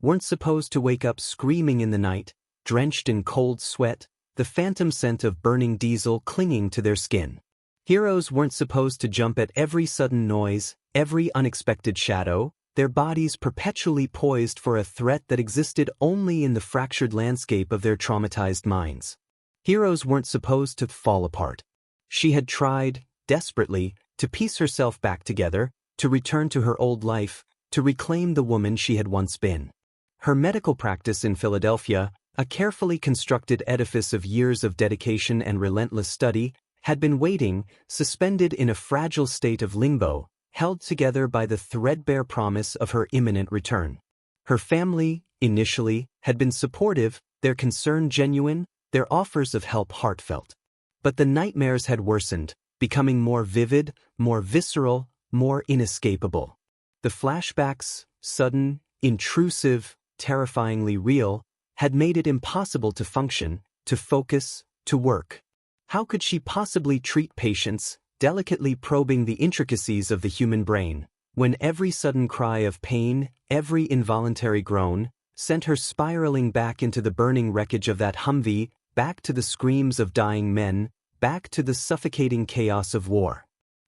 weren't supposed to wake up screaming in the night, drenched in cold sweat, the phantom scent of burning diesel clinging to their skin. Heroes weren't supposed to jump at every sudden noise, every unexpected shadow, their bodies perpetually poised for a threat that existed only in the fractured landscape of their traumatized minds. Heroes weren't supposed to fall apart. She had tried, desperately, to piece herself back together, to return to her old life, to reclaim the woman she had once been. Her medical practice in Philadelphia, a carefully constructed edifice of years of dedication and relentless study, had been waiting, suspended in a fragile state of limbo, held together by the threadbare promise of her imminent return. Her family, initially, had been supportive, their concern genuine, their offers of help heartfelt. But the nightmares had worsened, becoming more vivid, more visceral, more inescapable. The flashbacks, sudden, intrusive, terrifyingly real, had made it impossible to function, to focus, to work. How could she possibly treat patients, delicately probing the intricacies of the human brain, when every sudden cry of pain, every involuntary groan, sent her spiraling back into the burning wreckage of that Humvee, back to the screams of dying men, back to the suffocating chaos of war?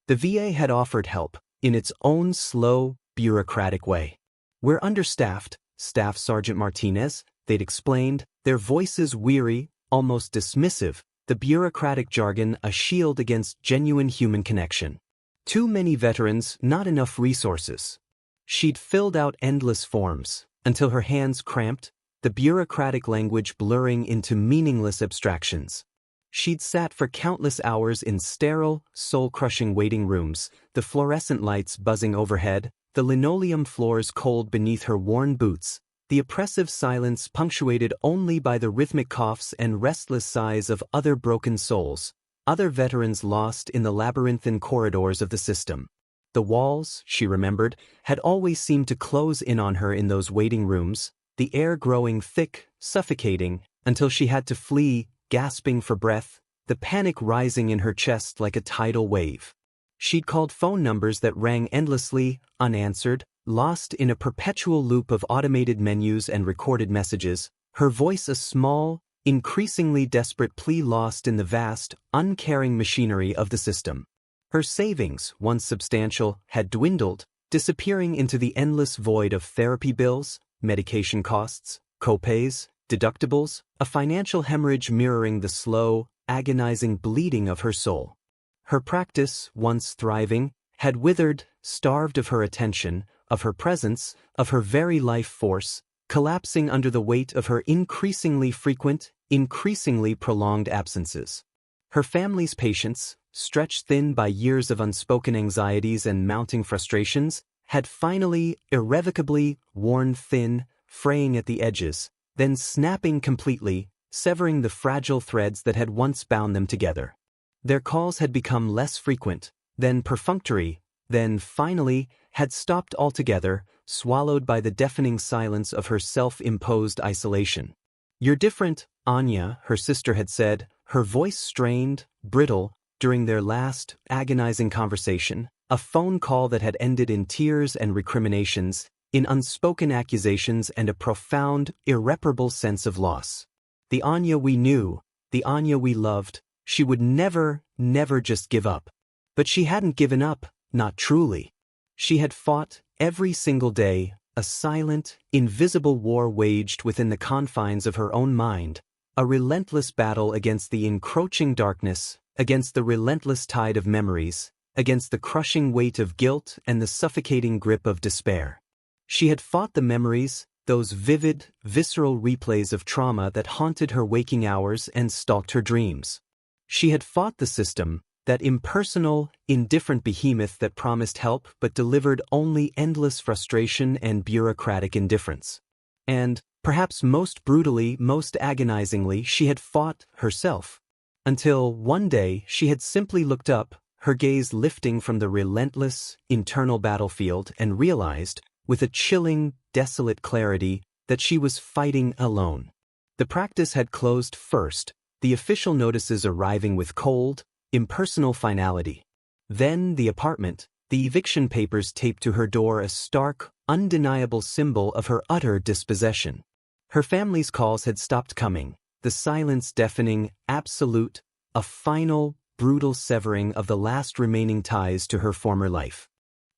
The VA had offered help, in its own slow, bureaucratic way. "We're understaffed, Staff Sergeant Martinez," they'd explained, their voices weary, almost dismissive, the bureaucratic jargon a shield against genuine human connection. Too many veterans, not enough resources. She'd filled out endless forms, until her hands cramped, the bureaucratic language blurring into meaningless abstractions. She'd sat for countless hours in sterile, soul-crushing waiting rooms, the fluorescent lights buzzing overhead, the linoleum floors cold beneath her worn boots, the oppressive silence punctuated only by the rhythmic coughs and restless sighs of other broken souls, other veterans lost in the labyrinthine corridors of the system. The walls, she remembered, had always seemed to close in on her in those waiting rooms, the air growing thick, suffocating, until she had to flee, gasping for breath, the panic rising in her chest like a tidal wave. She'd called phone numbers that rang endlessly, unanswered, lost in a perpetual loop of automated menus and recorded messages, her voice a small, increasingly desperate plea lost in the vast, uncaring machinery of the system. Her savings, once substantial, had dwindled, disappearing into the endless void of therapy bills, medication costs, copays, deductibles, a financial hemorrhage mirroring the slow, agonizing bleeding of her soul. Her practice, once thriving, had withered, starved of her attention, of her presence, of her very life force, collapsing under the weight of her increasingly frequent, increasingly prolonged absences. Her family's patience, stretched thin by years of unspoken anxieties and mounting frustrations, had finally, irrevocably, worn thin, fraying at the edges, then snapping completely, severing the fragile threads that had once bound them together. Their calls had become less frequent, then perfunctory, then, finally, had stopped altogether, swallowed by the deafening silence of her self-imposed isolation. "You're different, Anya," her sister had said, her voice strained, brittle, during their last, agonizing conversation, a phone call that had ended in tears and recriminations, in unspoken accusations and a profound, irreparable sense of loss. The Anya we knew, the Anya we loved, she would never, never just give up. But she hadn't given up, not truly. She had fought, every single day, a silent, invisible war waged within the confines of her own mind, a relentless battle against the encroaching darkness, against the relentless tide of memories, against the crushing weight of guilt and the suffocating grip of despair. She had fought the memories, those vivid, visceral replays of trauma that haunted her waking hours and stalked her dreams. She had fought the system, that impersonal, indifferent behemoth that promised help but delivered only endless frustration and bureaucratic indifference. And, perhaps most brutally, most agonizingly, she had fought herself. Until, one day, she had simply looked up, her gaze lifting from the relentless, internal battlefield, and realized, with a chilling, desolate clarity, that she was fighting alone. The practice had closed first, the official notices arriving with cold, impersonal finality. Then the apartment, the eviction papers taped to her door a stark, undeniable symbol of her utter dispossession. Her family's calls had stopped coming, the silence deafening, absolute, a final, brutal severing of the last remaining ties to her former life.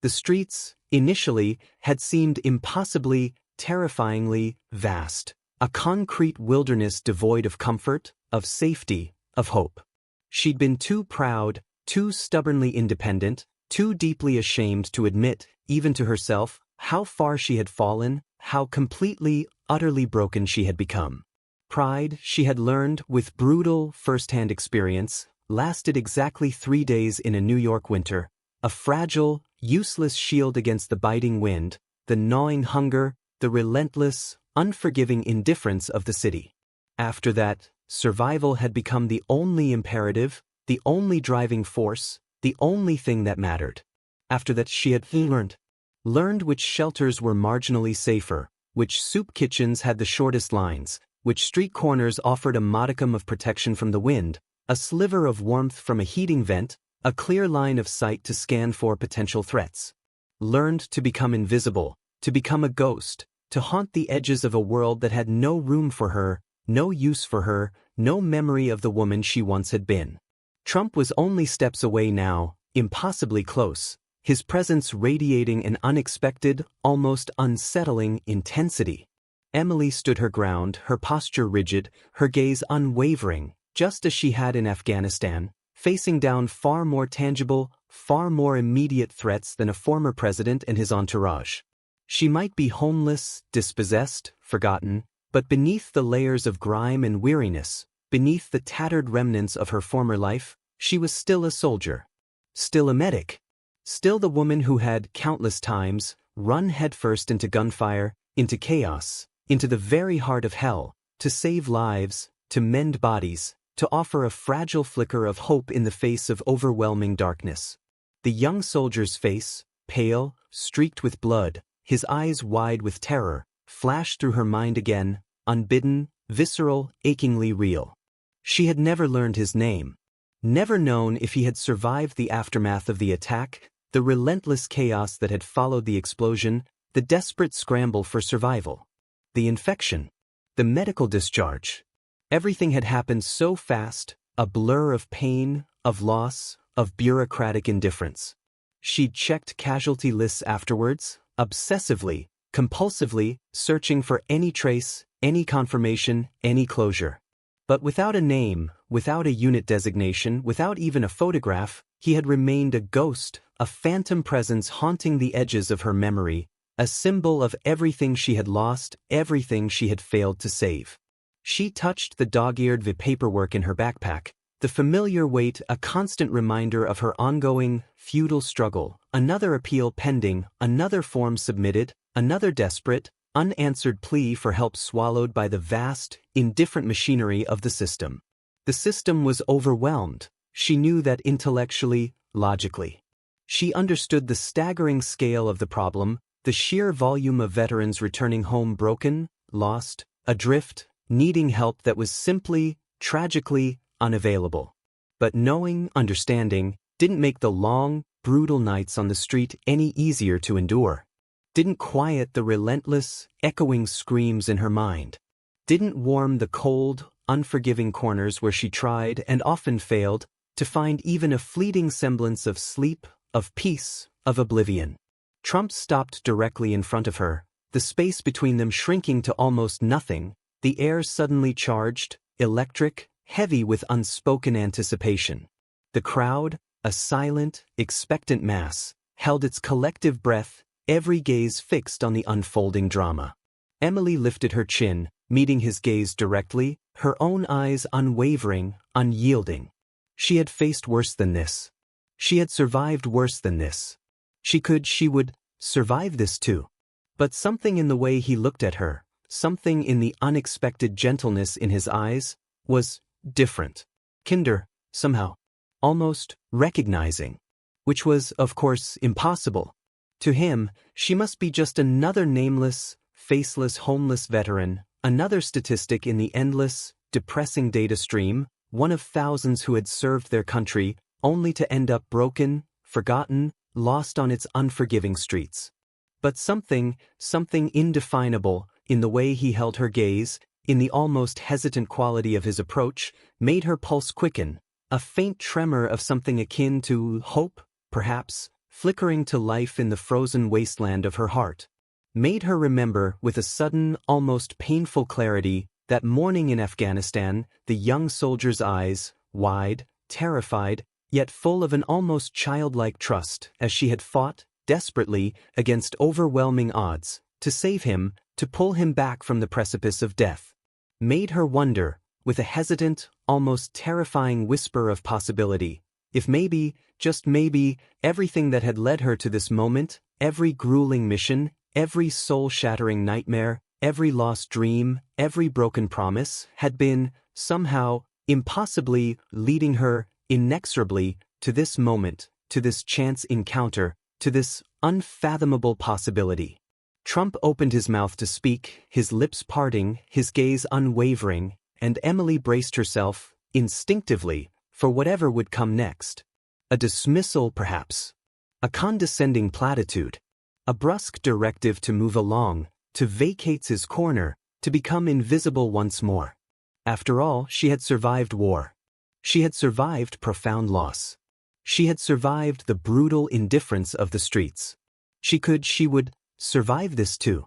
The streets, initially, had seemed impossibly, terrifyingly vast, a concrete wilderness devoid of comfort, of safety, of hope. She'd been too proud, too stubbornly independent, too deeply ashamed to admit, even to herself, how far she had fallen, how completely, utterly broken she had become. Pride, she had learned with brutal, first-hand experience, lasted exactly 3 days in a New York winter, a fragile, useless shield against the biting wind, the gnawing hunger, the relentless, unforgiving indifference of the city. After that, survival had become the only imperative, the only driving force, the only thing that mattered. After that she had learned which shelters were marginally safer, which soup kitchens had the shortest lines, which street corners offered a modicum of protection from the wind, a sliver of warmth from a heating vent, a clear line of sight to scan for potential threats. Learned to become invisible, to become a ghost, to haunt the edges of a world that had no room for her, no use for her, no memory of the woman she once had been. Trump was only steps away now, impossibly close, his presence radiating an unexpected, almost unsettling intensity. Emily stood her ground, her posture rigid, her gaze unwavering, just as she had in Afghanistan, facing down far more tangible, far more immediate threats than a former president and his entourage. She might be homeless, dispossessed, forgotten, but beneath the layers of grime and weariness, beneath the tattered remnants of her former life, she was still a soldier. Still a medic. Still the woman who had, countless times, run headfirst into gunfire, into chaos, into the very heart of hell, to save lives, to mend bodies, to offer a fragile flicker of hope in the face of overwhelming darkness. The young soldier's face, pale, streaked with blood, his eyes wide with terror, flashed through her mind again, unbidden, visceral, achingly real. She had never learned his name. Never known if he had survived the aftermath of the attack, the relentless chaos that had followed the explosion, the desperate scramble for survival. The infection. The medical discharge. Everything had happened so fast, a blur of pain, of loss, of bureaucratic indifference. She'd checked casualty lists afterwards, obsessively, compulsively, searching for any trace, any confirmation, any closure. But without a name, without a unit designation, without even a photograph, he had remained a ghost, a phantom presence haunting the edges of her memory, a symbol of everything she had lost, everything she had failed to save. She touched the dog-eared paperwork in her backpack, the familiar weight a constant reminder of her ongoing, futile struggle, another appeal pending, another form submitted, another desperate, unanswered plea for help swallowed by the vast, indifferent machinery of the system. The system was overwhelmed. She knew that intellectually, logically. She understood the staggering scale of the problem, the sheer volume of veterans returning home broken, lost, adrift, needing help that was simply, tragically, unavailable. But knowing, understanding, didn't make the long, brutal nights on the street any easier to endure. Didn't quiet the relentless, echoing screams in her mind. Didn't warm the cold, unforgiving corners where she tried, and often failed, to find even a fleeting semblance of sleep, of peace, of oblivion. Trump stopped directly in front of her, the space between them shrinking to almost nothing, the air suddenly charged, electric, heavy with unspoken anticipation. The crowd, a silent, expectant mass, held its collective breath, every gaze fixed on the unfolding drama. Emily lifted her chin, meeting his gaze directly, her own eyes unwavering, unyielding. She had faced worse than this. She had survived worse than this. She would survive this too. But something in the way he looked at her, something in the unexpected gentleness in his eyes, was different. Kinder, somehow. Almost recognizing. Which was, of course, impossible. To him, she must be just another nameless, faceless homeless veteran, another statistic in the endless, depressing data stream, one of thousands who had served their country, only to end up broken, forgotten, lost on its unforgiving streets. But something indefinable, in the way he held her gaze, in the almost hesitant quality of his approach, made her pulse quicken, a faint tremor of something akin to hope, perhaps, flickering to life in the frozen wasteland of her heart. Made her remember with a sudden, almost painful clarity, that morning in Afghanistan, the young soldier's eyes, wide, terrified, yet full of an almost childlike trust, as she had fought, desperately, against overwhelming odds, to save him, to pull him back from the precipice of death. Made her wonder, with a hesitant, almost terrifying whisper of possibility, if maybe, just maybe, everything that had led her to this moment, every grueling mission, every soul-shattering nightmare, every lost dream, every broken promise, had been, somehow, impossibly, leading her, inexorably, to this moment, to this chance encounter, to this unfathomable possibility. Trump opened his mouth to speak, his lips parting, his gaze unwavering, and Emily braced herself, instinctively, for whatever would come next. A dismissal, perhaps. A condescending platitude. A brusque directive to move along, to vacate his corner, to become invisible once more. After all, she had survived war. She had survived profound loss. She had survived the brutal indifference of the streets. She would survive this too.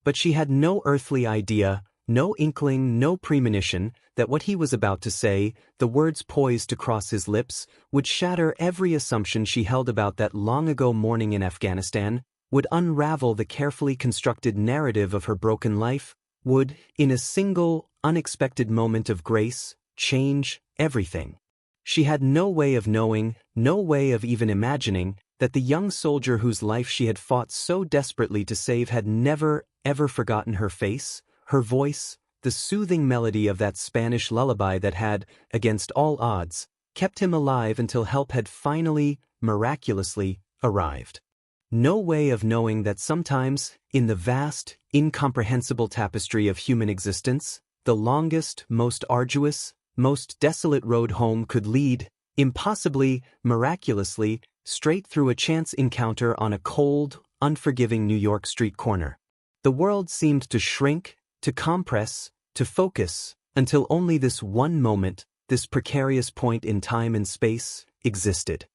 But she had no earthly idea, no inkling, no premonition, that what he was about to say, the words poised to cross his lips, would shatter every assumption she held about that long-ago morning in Afghanistan, would unravel the carefully constructed narrative of her broken life, would, in a single, unexpected moment of grace, change everything. She had no way of knowing, no way of even imagining, that the young soldier whose life she had fought so desperately to save had never, ever forgotten her face, her voice, the soothing melody of that Spanish lullaby that had, against all odds, kept him alive until help had finally, miraculously, arrived. No way of knowing that sometimes, in the vast, incomprehensible tapestry of human existence, the longest, most arduous, most desolate road home could lead, impossibly, miraculously, straight through a chance encounter on a cold, unforgiving New York street corner. The world seemed to shrink, to compress, to focus, until only this one moment, this precarious point in time and space, existed.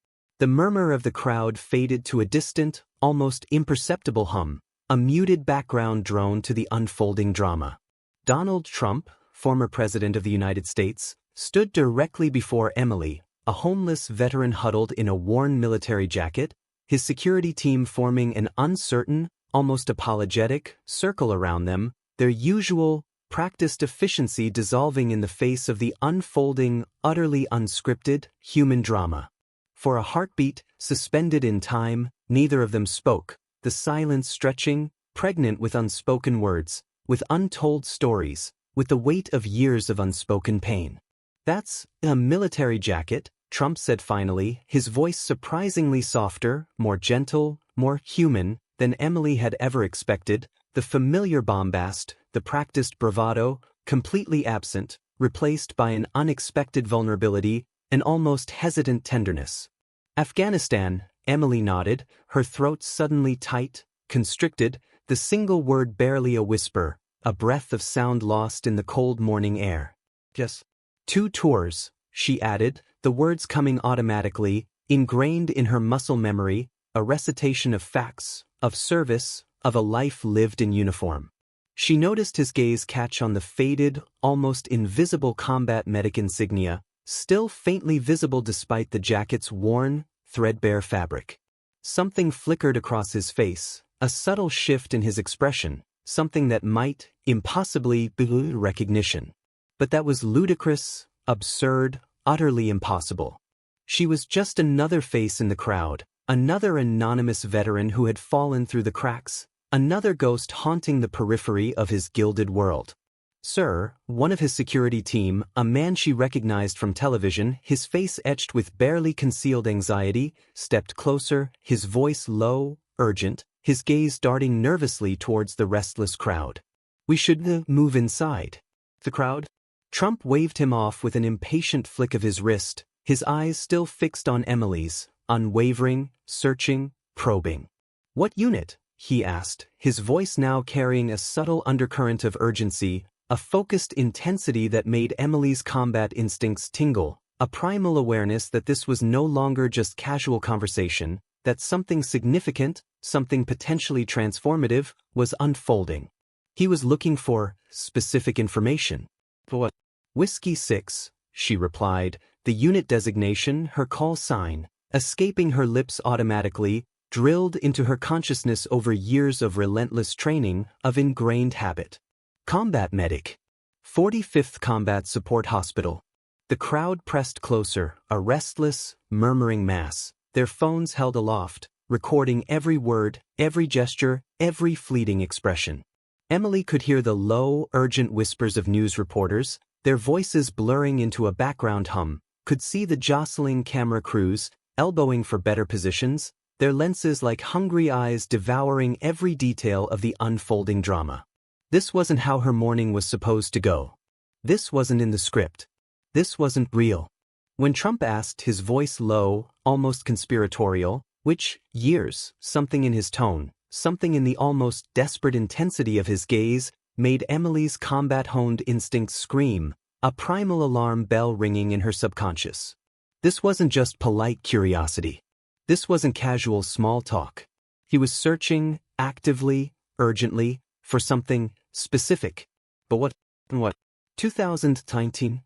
The murmur of the crowd faded to a distant, almost imperceptible hum, a muted background drone to the unfolding drama. Donald Trump, former President of the United States, stood directly before Emily, a homeless veteran huddled in a worn military jacket, his security team forming an uncertain, almost apologetic, circle around them, their usual, practiced efficiency dissolving in the face of the unfolding, utterly unscripted, human drama. For a heartbeat, suspended in time, neither of them spoke, the silence stretching, pregnant with unspoken words, with untold stories, with the weight of years of unspoken pain. "That's a military jacket," Trump said finally, his voice surprisingly softer, more gentle, more human than Emily had ever expected, the familiar bombast, the practiced bravado, completely absent, replaced by an unexpected vulnerability, an almost hesitant tenderness. "Afghanistan," Emily nodded, her throat suddenly tight, constricted, the single word barely a whisper, a breath of sound lost in the cold morning air. "Just 2 tours," she added, the words coming automatically, ingrained in her muscle memory, a recitation of facts, of service, of a life lived in uniform. She noticed his gaze catch on the faded, almost invisible combat medic insignia, still faintly visible despite the jacket's worn, threadbare fabric. Something flickered across his face, a subtle shift in his expression, something that might, impossibly, be recognition. But that was ludicrous, absurd, utterly impossible. She was just another face in the crowd, another anonymous veteran who had fallen through the cracks, another ghost haunting the periphery of his gilded world. "Sir," one of his security team, a man she recognized from television, his face etched with barely concealed anxiety, stepped closer, his voice low, urgent, his gaze darting nervously towards the restless crowd. "We should move inside." "The crowd?" Trump waved him off with an impatient flick of his wrist, his eyes still fixed on Emily's, unwavering, searching, probing. "What unit?" he asked, his voice now carrying a subtle undercurrent of urgency, a focused intensity that made Emily's combat instincts tingle, a primal awareness that this was no longer just casual conversation, that something significant, something potentially transformative, was unfolding. He was looking for specific information. "What?" "Whiskey 6, she replied, the unit designation, her call sign, escaping her lips automatically, drilled into her consciousness over years of relentless training, of ingrained habit. "Combat medic. 45th Combat Support Hospital." The crowd pressed closer, a restless, murmuring mass, their phones held aloft, recording every word, every gesture, every fleeting expression. Emily could hear the low, urgent whispers of news reporters, their voices blurring into a background hum, could see the jostling camera crews, elbowing for better positions, their lenses like hungry eyes devouring every detail of the unfolding drama. This wasn't how her morning was supposed to go. This wasn't in the script. This wasn't real. When Trump asked, his voice low, almost conspiratorial, "Which years?" something in his tone, something in the almost desperate intensity of his gaze, made Emily's combat-honed instincts scream, a primal alarm bell ringing in her subconscious. This wasn't just polite curiosity. This wasn't casual small talk. He was searching, actively, urgently, for something specific. But what? 2019?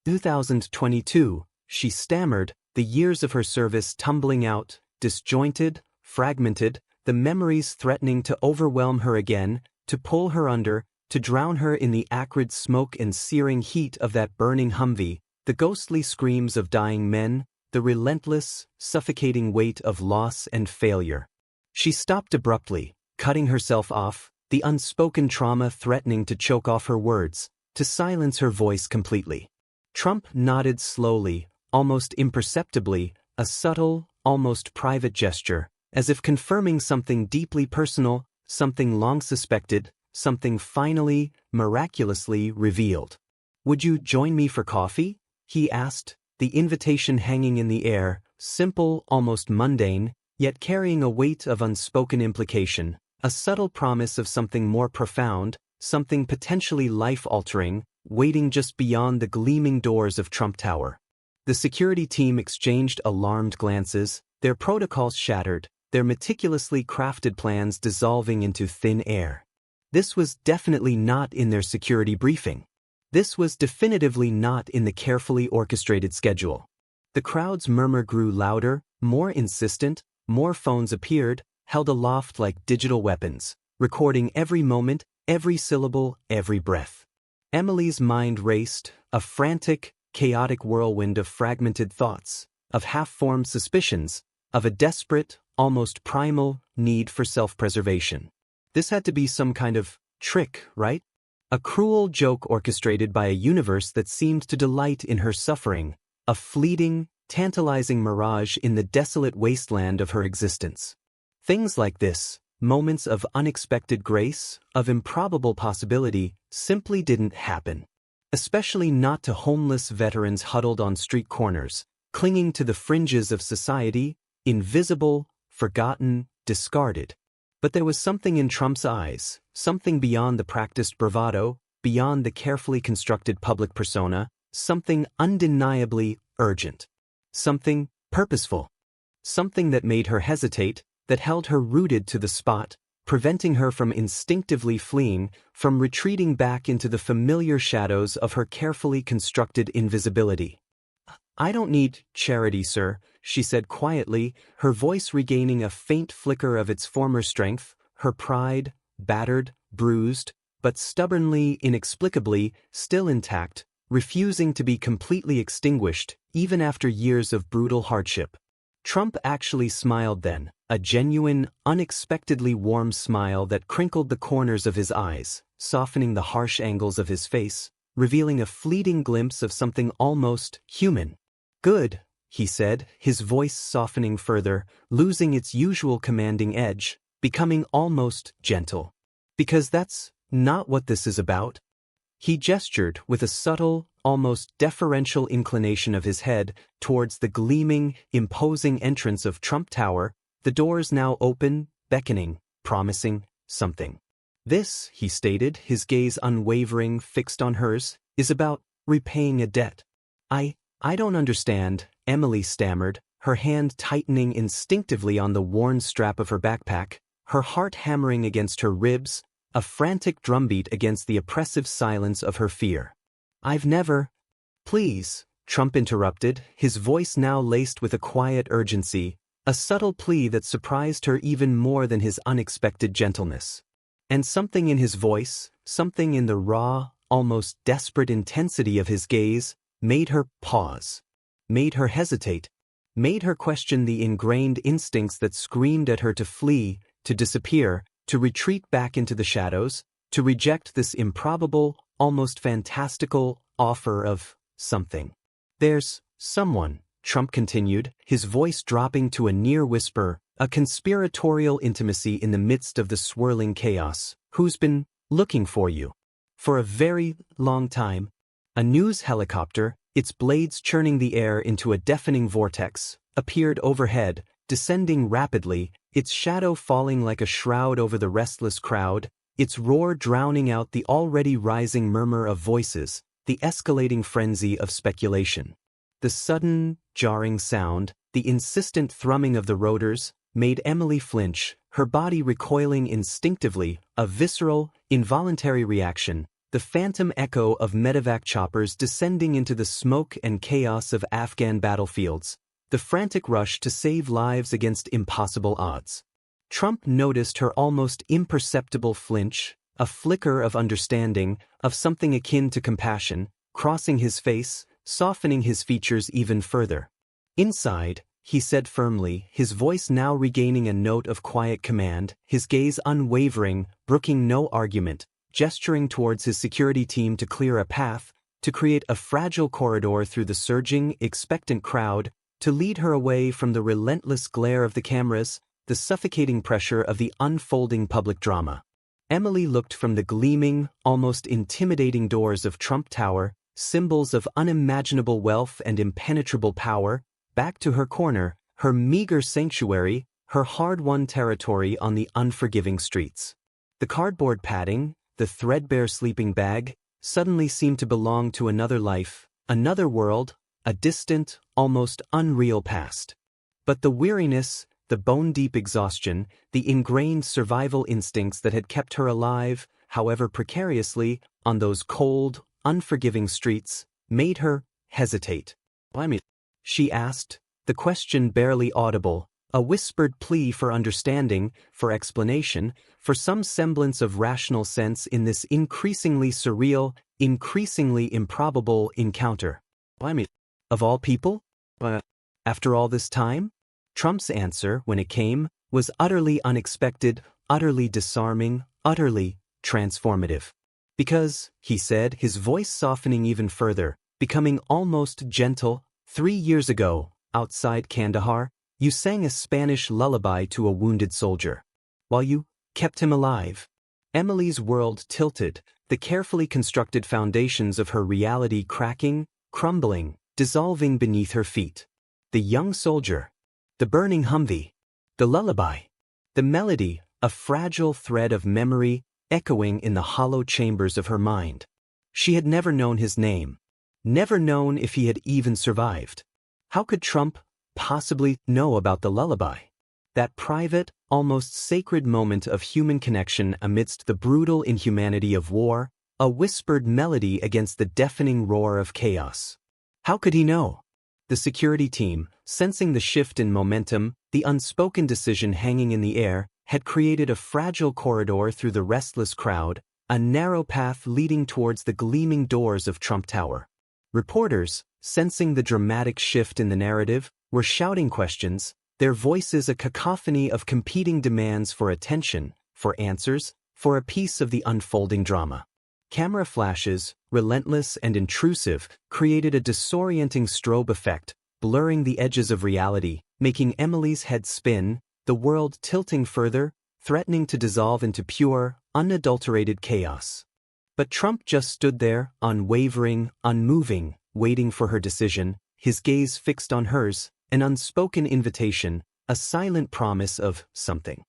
2022, she stammered, the years of her service tumbling out, disjointed, fragmented, the memories threatening to overwhelm her again, to pull her under, to drown her in the acrid smoke and searing heat of that burning Humvee, the ghostly screams of dying men, the relentless, suffocating weight of loss and failure. She stopped abruptly, cutting herself off, the unspoken trauma threatening to choke off her words, to silence her voice completely. Trump nodded slowly, almost imperceptibly, a subtle, almost private gesture, as if confirming something deeply personal, something long suspected, something finally, miraculously revealed. "Would you join me for coffee?" he asked, the invitation hanging in the air, simple, almost mundane, yet carrying a weight of unspoken implication, a subtle promise of something more profound, something potentially life-altering, waiting just beyond the gleaming doors of Trump Tower. The security team exchanged alarmed glances, their protocols shattered, their meticulously crafted plans dissolving into thin air. This was definitely not in their security briefing. This was definitively not in the carefully orchestrated schedule. The crowd's murmur grew louder, more insistent, more phones appeared, held aloft like digital weapons, recording every moment, every syllable, every breath. Emily's mind raced, a frantic, chaotic whirlwind of fragmented thoughts, of half-formed suspicions, of a desperate, almost primal, need for self-preservation. This had to be some kind of trick, right? A cruel joke orchestrated by a universe that seemed to delight in her suffering, a fleeting, tantalizing mirage in the desolate wasteland of her existence. Things like this, moments of unexpected grace, of improbable possibility, simply didn't happen. Especially not to homeless veterans huddled on street corners, clinging to the fringes of society, invisible, forgotten, discarded. But there was something in Trump's eyes, something beyond the practiced bravado, beyond the carefully constructed public persona, something undeniably urgent. Something purposeful. Something that made her hesitate, that held her rooted to the spot, preventing her from instinctively fleeing, from retreating back into the familiar shadows of her carefully constructed invisibility. "I don't need charity, sir," she said quietly, her voice regaining a faint flicker of its former strength, her pride, battered, bruised, but stubbornly, inexplicably, still intact, refusing to be completely extinguished, even after years of brutal hardship. Trump actually smiled then, a genuine, unexpectedly warm smile that crinkled the corners of his eyes, softening the harsh angles of his face, revealing a fleeting glimpse of something almost human. "Good," he said, his voice softening further, losing its usual commanding edge, becoming almost gentle. "Because that's not what this is about." He gestured with a subtle, almost deferential inclination of his head towards the gleaming, imposing entrance of Trump Tower, the doors now open, beckoning, promising something. This, he stated, his gaze unwavering, fixed on hers, is about repaying a debt. I don't understand, Emily stammered, her hand tightening instinctively on the worn strap of her backpack, her heart hammering against her ribs, a frantic drumbeat against the oppressive silence of her fear. I've never… Please, Trump interrupted, his voice now laced with a quiet urgency, a subtle plea that surprised her even more than his unexpected gentleness. And something in his voice, something in the raw, almost desperate intensity of his gaze, made her pause, made her hesitate, made her question the ingrained instincts that screamed at her to flee, to disappear, to retreat back into the shadows, to reject this improbable, almost fantastical offer of something. There's someone, Trump continued, his voice dropping to a near whisper, a conspiratorial intimacy in the midst of the swirling chaos, who's been looking for you. For a very long time. A news helicopter, its blades churning the air into a deafening vortex, appeared overhead, descending rapidly, its shadow falling like a shroud over the restless crowd, its roar drowning out the already rising murmur of voices, the escalating frenzy of speculation. The sudden, jarring sound, the insistent thrumming of the rotors, made Emily flinch, her body recoiling instinctively, a visceral, involuntary reaction, the phantom echo of medevac choppers descending into the smoke and chaos of Afghan battlefields, the frantic rush to save lives against impossible odds. Trump noticed her almost imperceptible flinch, a flicker of understanding, of something akin to compassion, crossing his face, softening his features even further. Inside, he said firmly, his voice now regaining a note of quiet command, his gaze unwavering, brooking no argument, gesturing towards his security team to clear a path, to create a fragile corridor through the surging, expectant crowd, to lead her away from the relentless glare of the cameras, the suffocating pressure of the unfolding public drama. Emily looked from the gleaming, almost intimidating doors of Trump Tower, symbols of unimaginable wealth and impenetrable power, back to her corner, her meager sanctuary, her hard-won territory on the unforgiving streets. The cardboard padding, the threadbare sleeping bag, suddenly seemed to belong to another life, another world, a distant, almost unreal past. But the weariness, the bone-deep exhaustion, the ingrained survival instincts that had kept her alive, however precariously, on those cold, unforgiving streets, made her hesitate. She asked, the question barely audible, a whispered plea for understanding, for explanation, for some semblance of rational sense in this increasingly surreal, increasingly improbable encounter. Of all people? After all this time? Trump's answer, when it came, was utterly unexpected, utterly disarming, utterly transformative. Because, he said, his voice softening even further, becoming almost gentle, 3 years ago, outside Kandahar, you sang a Spanish lullaby to a wounded soldier. While you kept him alive. Emily's world tilted, the carefully constructed foundations of her reality cracking, crumbling, dissolving beneath her feet. The young soldier. The burning Humvee. The lullaby. The melody, a fragile thread of memory, echoing in the hollow chambers of her mind. She had never known his name. Never known if he had even survived. How could Trump possibly know about the lullaby? That private, almost sacred moment of human connection amidst the brutal inhumanity of war, a whispered melody against the deafening roar of chaos. How could he know? The security team, sensing the shift in momentum, the unspoken decision hanging in the air, had created a fragile corridor through the restless crowd, a narrow path leading towards the gleaming doors of Trump Tower. Reporters, sensing the dramatic shift in the narrative, were shouting questions, their voices a cacophony of competing demands for attention, for answers, for a piece of the unfolding drama. Camera flashes, relentless and intrusive, created a disorienting strobe effect, blurring the edges of reality, making Emily's head spin, the world tilting further, threatening to dissolve into pure, unadulterated chaos. But Trump just stood there, unwavering, unmoving, waiting for her decision, his gaze fixed on hers, an unspoken invitation, a silent promise of something.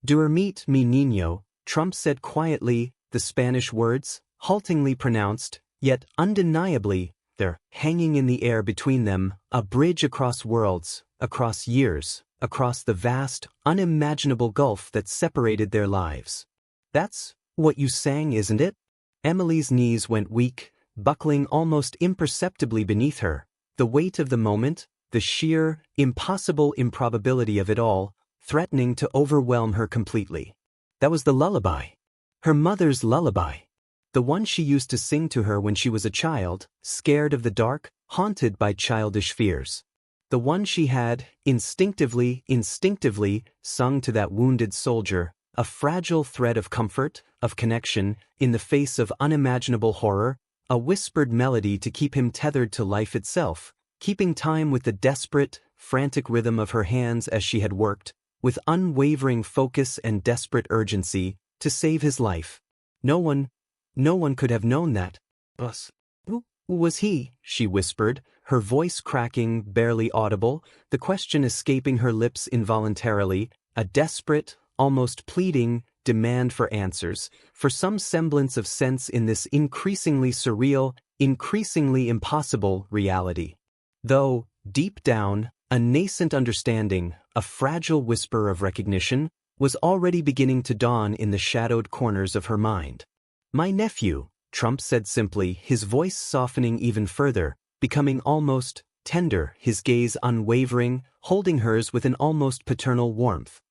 Duermit mi niño, Trump said quietly, the Spanish words, haltingly pronounced, yet undeniably, there, hanging in the air between them, a bridge across worlds, across years, across the vast, unimaginable gulf that separated their lives. That's what you sang, isn't it? Emily's knees went weak, buckling almost imperceptibly beneath her, the weight of the moment, the sheer, impossible improbability of it all, threatening to overwhelm her completely. That was the lullaby. Her mother's lullaby. The one she used to sing to her when she was a child, scared of the dark, haunted by childish fears. The one she had, instinctively, sung to that wounded soldier, a fragile thread of comfort, of connection, in the face of unimaginable horror, a whispered melody to keep him tethered to life itself, keeping time with the desperate, frantic rhythm of her hands as she had worked, with unwavering focus and desperate urgency, to save his life. No one could have known that. Us. Who was he? She whispered, her voice cracking, barely audible, the question escaping her lips involuntarily, a desperate, almost pleading, demand for answers, for some semblance of sense in this increasingly surreal, increasingly impossible reality. Though, deep down, a nascent understanding, a fragile whisper of recognition, was already beginning to dawn in the shadowed corners of her mind. My nephew, Trump said simply, his voice softening even further, becoming almost tender, his gaze unwavering, holding hers with an almost paternal warmth.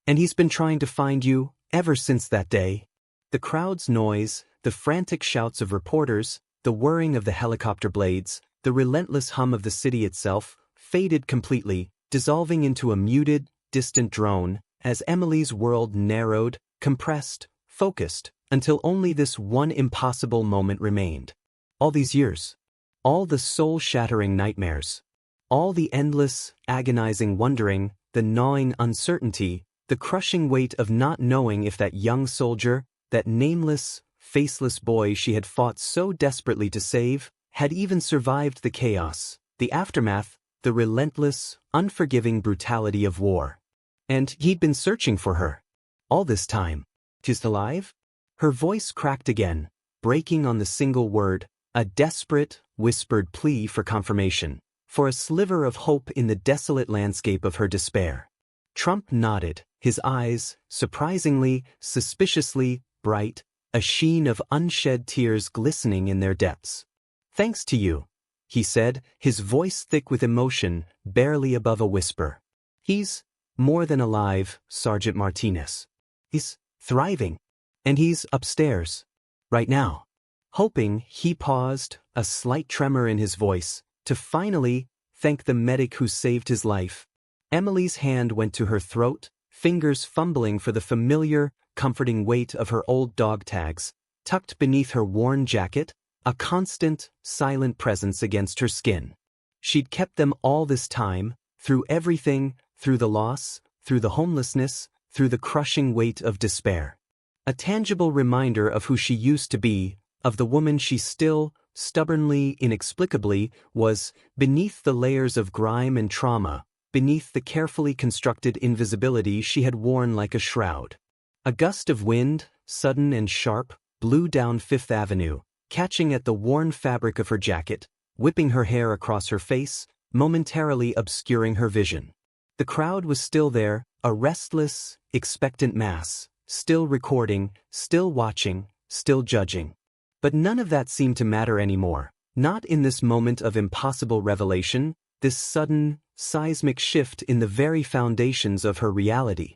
And he's been trying to find you, ever since that day. The crowd's noise, the frantic shouts of reporters, the whirring of the helicopter blades, the relentless hum of the city itself, faded completely, dissolving into a muted, distant drone, as Emily's world narrowed, compressed, focused, until only this one impossible moment remained. All these years. All the soul-shattering nightmares. All the endless, agonizing wondering, the gnawing uncertainty, the crushing weight of not knowing if that young soldier, that nameless, faceless boy she had fought so desperately to save, had even survived the chaos, the aftermath, the relentless, unforgiving brutality of war. And he'd been searching for her. All this time. She's alive? Her voice cracked again, breaking on the single word, a desperate, whispered plea for confirmation, for a sliver of hope in the desolate landscape of her despair. Trump nodded, his eyes, surprisingly, suspiciously, bright, a sheen of unshed tears glistening in their depths. Thanks to you, he said, his voice thick with emotion, barely above a whisper. He's more than alive, Sergeant Martinez. He's thriving. And he's upstairs. Right now. Hoping, he paused, a slight tremor in his voice, to finally thank the medic who saved his life. Emily's hand went to her throat, fingers fumbling for the familiar, comforting weight of her old dog tags, tucked beneath her worn jacket, a constant, silent presence against her skin. She'd kept them all this time, through everything, through the loss, through the homelessness, through the crushing weight of despair. A tangible reminder of who she used to be, of the woman she still, stubbornly, inexplicably, was, beneath the layers of grime and trauma, beneath the carefully constructed invisibility she had worn like a shroud. A gust of wind, sudden and sharp, blew down Fifth Avenue, catching at the worn fabric of her jacket, whipping her hair across her face, momentarily obscuring her vision. The crowd was still there, a restless, expectant mass, still recording, still watching, still judging. But none of that seemed to matter anymore, not in this moment of impossible revelation, this sudden, seismic shift in the very foundations of her reality.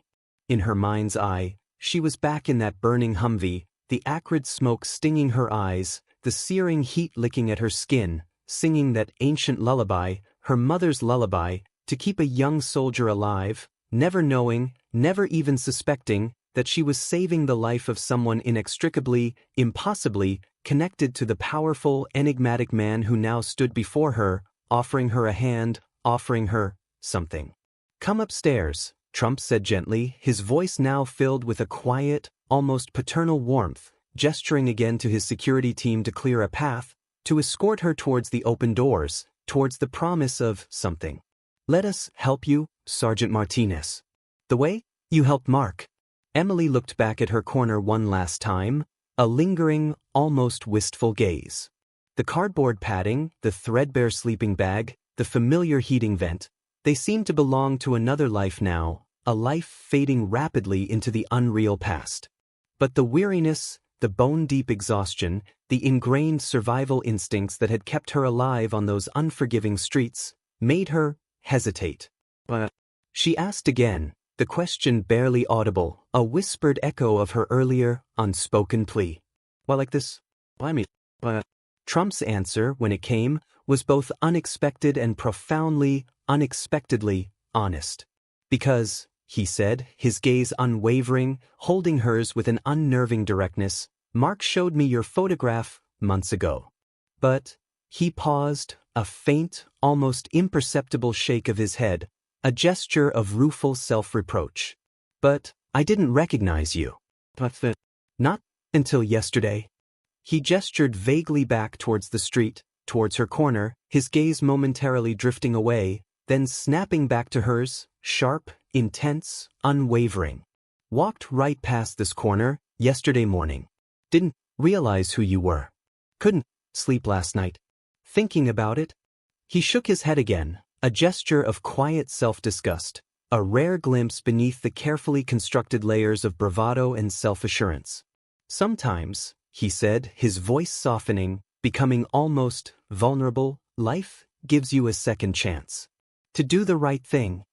In her mind's eye, she was back in that burning Humvee, the acrid smoke stinging her eyes, the searing heat licking at her skin, singing that ancient lullaby, her mother's lullaby, to keep a young soldier alive, never knowing, never even suspecting, that she was saving the life of someone inextricably, impossibly, connected to the powerful, enigmatic man who now stood before her, offering her a hand, offering her something. Come upstairs, Trump said gently, his voice now filled with a quiet, almost paternal warmth, gesturing again to his security team to clear a path, to escort her towards the open doors, towards the promise of something. "Let us help you, Sergeant Martinez. The way you helped Mark." Emily looked back at her corner one last time, a lingering, almost wistful gaze. The cardboard padding, the threadbare sleeping bag, the familiar heating vent, they seemed to belong to another life now, a life fading rapidly into the unreal past. But the weariness, the bone-deep exhaustion, the ingrained survival instincts that had kept her alive on those unforgiving streets, made her hesitate. "But," she asked again, the question barely audible, a whispered echo of her earlier, unspoken plea. "Why like this? Why me? But..." Trump's answer, when it came, was both unexpected and profoundly, unexpectedly honest. "Because," he said, his gaze unwavering, holding hers with an unnerving directness, "Mark showed me your photograph months ago." But he paused, a faint, almost imperceptible shake of his head, a gesture of rueful self-reproach. "But I didn't recognize you." "But not until yesterday." He gestured vaguely back towards the street, towards her corner, his gaze momentarily drifting away, then snapping back to hers, sharp, intense, unwavering. "Walked right past this corner yesterday morning. Didn't realize who you were. Couldn't sleep last night. Thinking about it." He shook his head again, a gesture of quiet self-disgust, a rare glimpse beneath the carefully constructed layers of bravado and self-assurance. "Sometimes," he said, his voice softening, becoming almost vulnerable, "life gives you a second chance. To do the right thing."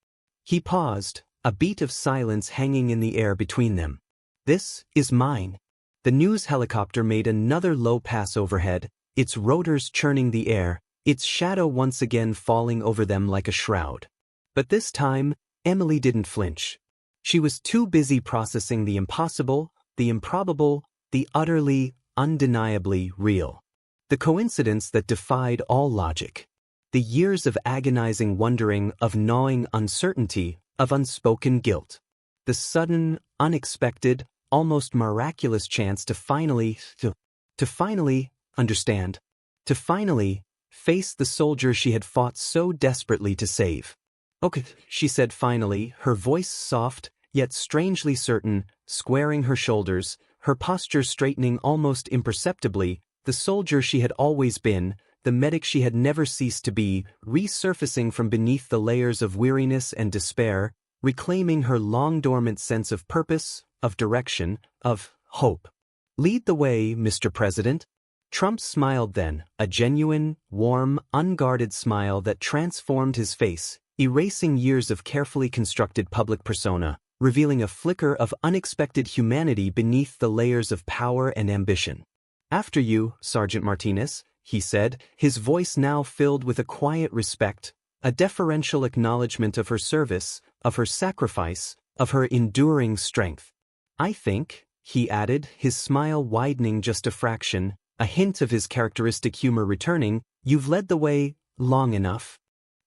He paused, a beat of silence hanging in the air between them. "This is mine." The news helicopter made another low pass overhead, its rotors churning the air, its shadow once again falling over them like a shroud. But this time, Emily didn't flinch. She was too busy processing the impossible, the improbable, the utterly, undeniably real. The coincidence that defied all logic. The years of agonizing wondering, of gnawing uncertainty, of unspoken guilt. The sudden, unexpected, almost miraculous chance to finally understand. To finally face the soldier she had fought so desperately to save. "Okay," she said finally, her voice soft, yet strangely certain, squaring her shoulders, her posture straightening almost imperceptibly, the soldier she had always been, the medic she had never ceased to be, resurfacing from beneath the layers of weariness and despair, reclaiming her long-dormant sense of purpose, of direction, of hope. "Lead the way, Mr. President." Trump smiled then, a genuine, warm, unguarded smile that transformed his face, erasing years of carefully constructed public persona, revealing a flicker of unexpected humanity beneath the layers of power and ambition. "After you, Sergeant Martinez," he said, his voice now filled with a quiet respect, a deferential acknowledgement of her service, of her sacrifice, of her enduring strength. "I think," he added, his smile widening just a fraction, a hint of his characteristic humor returning, "you've led the way long enough."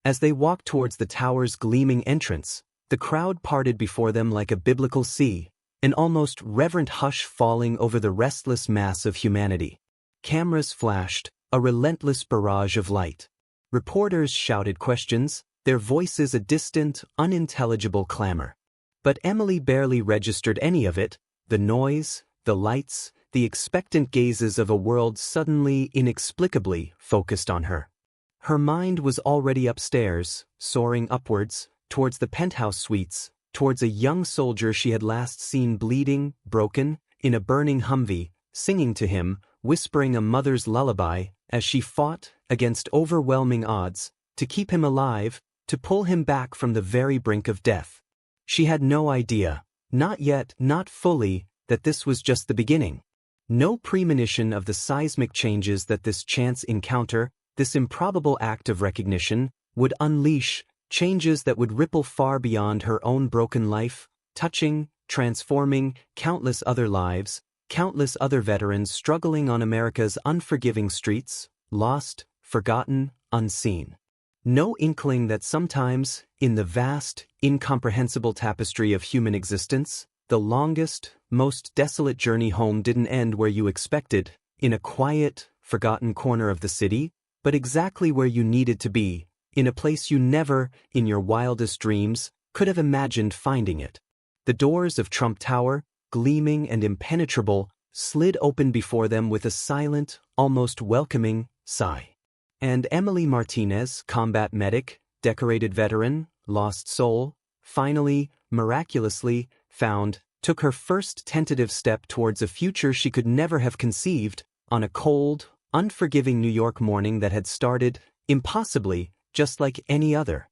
As they walked towards the tower's gleaming entrance, the crowd parted before them like a biblical sea, an almost reverent hush falling over the restless mass of humanity. Cameras flashed, a relentless barrage of light. Reporters shouted questions, their voices a distant, unintelligible clamor. But Emily barely registered any of it, the noise, the lights, the expectant gazes of a world suddenly, inexplicably focused on her. Her mind was already upstairs, soaring upwards, towards the penthouse suites, towards a young soldier she had last seen bleeding, broken, in a burning Humvee, singing to him, whispering a mother's lullaby, as she fought, against overwhelming odds, to keep him alive, to pull him back from the very brink of death. She had no idea, not yet, not fully, that this was just the beginning. No premonition of the seismic changes that this chance encounter, this improbable act of recognition, would unleash, changes that would ripple far beyond her own broken life, touching, transforming countless other lives, countless other veterans struggling on America's unforgiving streets, lost, forgotten, unseen. No inkling that sometimes, in the vast, incomprehensible tapestry of human existence, The longest, most desolate journey home didn't end where you expected, in a quiet, forgotten corner of the city, but exactly where you needed to be, in a place you never, in your wildest dreams, could have imagined finding it. The doors of Trump Tower, gleaming and impenetrable, slid open before them with a silent, almost welcoming sigh. And Emily Martinez, combat medic, decorated veteran, lost soul, finally, miraculously, took her first tentative step towards a future she could never have conceived, on a cold, unforgiving New York morning that had started, impossibly, just like any other.